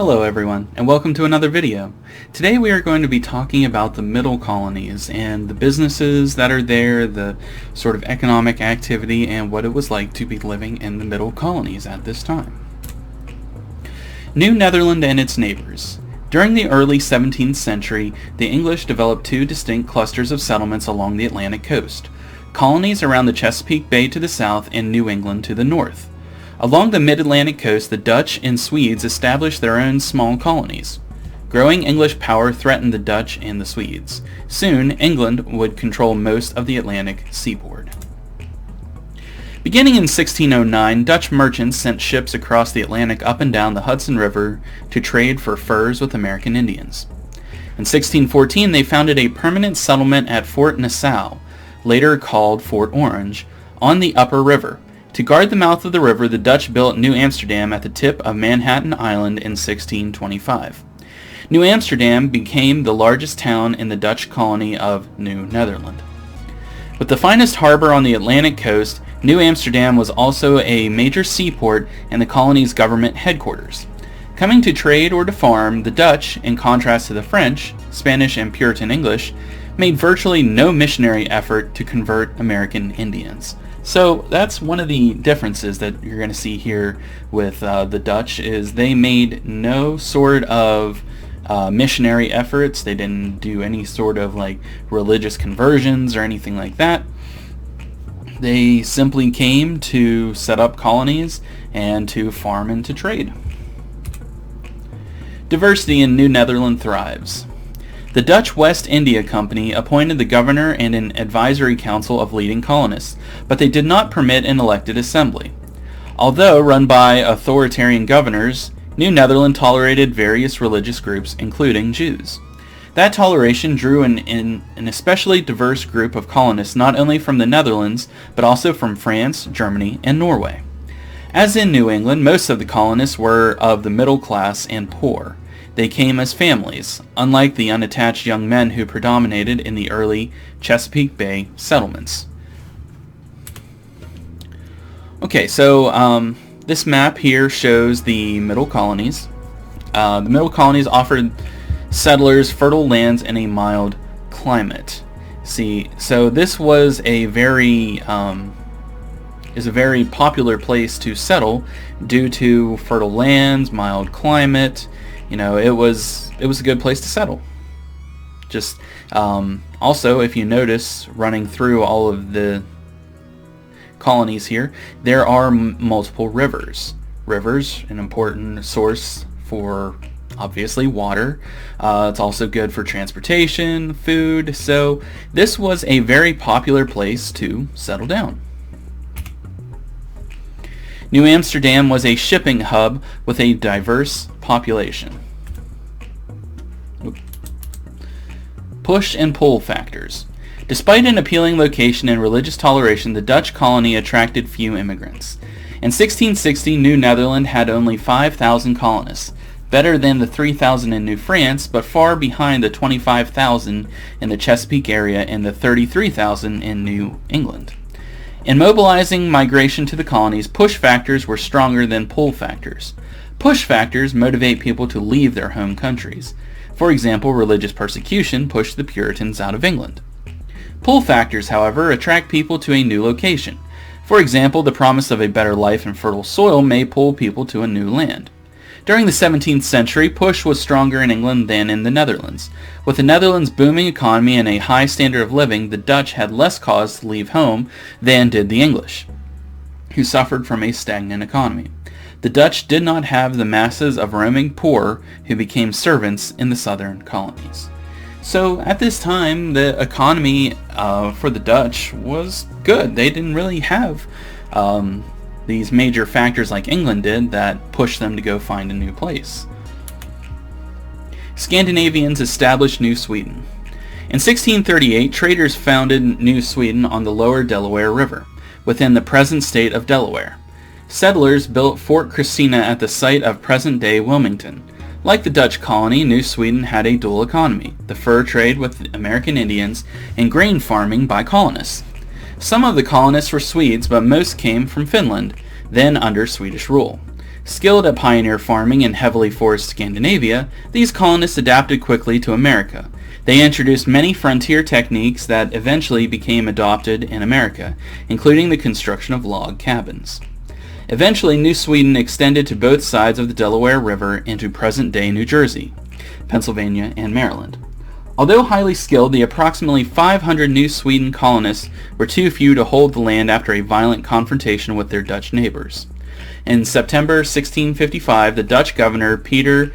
Hello everyone, and welcome to another video. Today we are going to be talking about the middle colonies and the businesses that are there, the sort of economic activity, and what it was like to be living in the middle colonies at this time. New Netherland and its neighbors. During the early 17th century, the English developed two distinct clusters of settlements along the Atlantic coast, colonies around the Chesapeake Bay to the south and New England to the north. Along the mid-Atlantic coast, the Dutch and Swedes established their own small colonies. Growing English power threatened the Dutch and the Swedes. Soon, England would control most of the Atlantic seaboard. Beginning in 1609, Dutch merchants sent ships across the Atlantic up and down the Hudson River to trade for furs with American Indians. In 1614, they founded a permanent settlement at Fort Nassau, later called Fort Orange, on the upper river. To guard the mouth of the river, the Dutch built New Amsterdam at the tip of Manhattan Island in 1625. New Amsterdam became the largest town in the Dutch colony of New Netherland. With the finest harbor on the Atlantic coast, New Amsterdam was also a major seaport and the colony's government headquarters. Coming to trade or to farm, the Dutch, in contrast to the French, Spanish, and Puritan English, made virtually no missionary effort to convert American Indians. So that's one of the differences that you're going to see here with the Dutch, is they made no sort of missionary efforts. They didn't do any sort of religious conversions or anything like that. They simply came to set up colonies and to farm and to trade. Diversity in New Netherland thrives. The Dutch West India Company appointed the governor and an advisory council of leading colonists, but they did not permit an elected assembly. Although run by authoritarian governors, New Netherland tolerated various religious groups, including Jews. That toleration drew an especially diverse group of colonists not only from the Netherlands, but also from France, Germany, and Norway. As in New England, most of the colonists were of the middle class and poor. They came as families, unlike the unattached young men who predominated in the early Chesapeake Bay settlements. Okay, so this map here shows the middle colonies. The middle colonies offered settlers fertile lands and a mild climate. See, so this was a very popular place to settle due to fertile lands, mild climate. You know, it was a good place to settle. Just also, if you notice, running through all of the colonies here, there are multiple rivers. Rivers, an important source for, obviously, water. It's also good for transportation, food. So this was a very popular place to settle down. New Amsterdam was a shipping hub with a diverse population. Push and pull factors. Despite an appealing location and religious toleration, the Dutch colony attracted few immigrants. In 1660, New Netherland had only 5,000 colonists, better than the 3,000 in New France, but far behind the 25,000 in the Chesapeake area and the 33,000 in New England. In mobilizing migration to the colonies, push factors were stronger than pull factors. Push factors motivate people to leave their home countries. For example, religious persecution pushed the Puritans out of England. Pull factors, however, attract people to a new location. For example, the promise of a better life and fertile soil may pull people to a new land. During the 17th century, push was stronger in England than in the Netherlands. With the Netherlands' booming economy and a high standard of living, the Dutch had less cause to leave home than did the English, who suffered from a stagnant economy. The Dutch did not have the masses of roaming poor who became servants in the southern colonies. So at this time, the economy for the Dutch was good. They didn't really have these major factors like England did that pushed them to go find a new place. Scandinavians established New Sweden. In 1638, traders founded New Sweden on the lower Delaware River, within the present state of Delaware. Settlers built Fort Christina at the site of present-day Wilmington. Like the Dutch colony, New Sweden had a dual economy, the fur trade with American Indians and grain farming by colonists. Some of the colonists were Swedes, but most came from Finland, then under Swedish rule. Skilled at pioneer farming in heavily forested Scandinavia, these colonists adapted quickly to America. They introduced many frontier techniques that eventually became adopted in America, including the construction of log cabins. Eventually, New Sweden extended to both sides of the Delaware River into present-day New Jersey, Pennsylvania, and Maryland. Although highly skilled, the approximately 500 New Sweden colonists were too few to hold the land after a violent confrontation with their Dutch neighbors. In September 1655, the Dutch governor Peter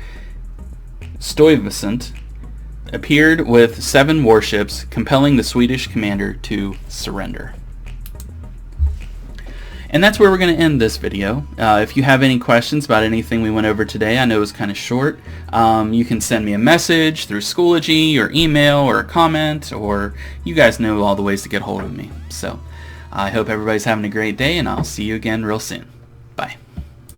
Stuyvesant appeared with 7 warships, compelling the Swedish commander to surrender. And that's where we're going to end this video. If you have any questions about anything we went over today, I know it was kind of short, you can send me a message through Schoology or email or a comment, or you guys know all the ways to get hold of me. So I hope everybody's having a great day, and I'll see you again real soon.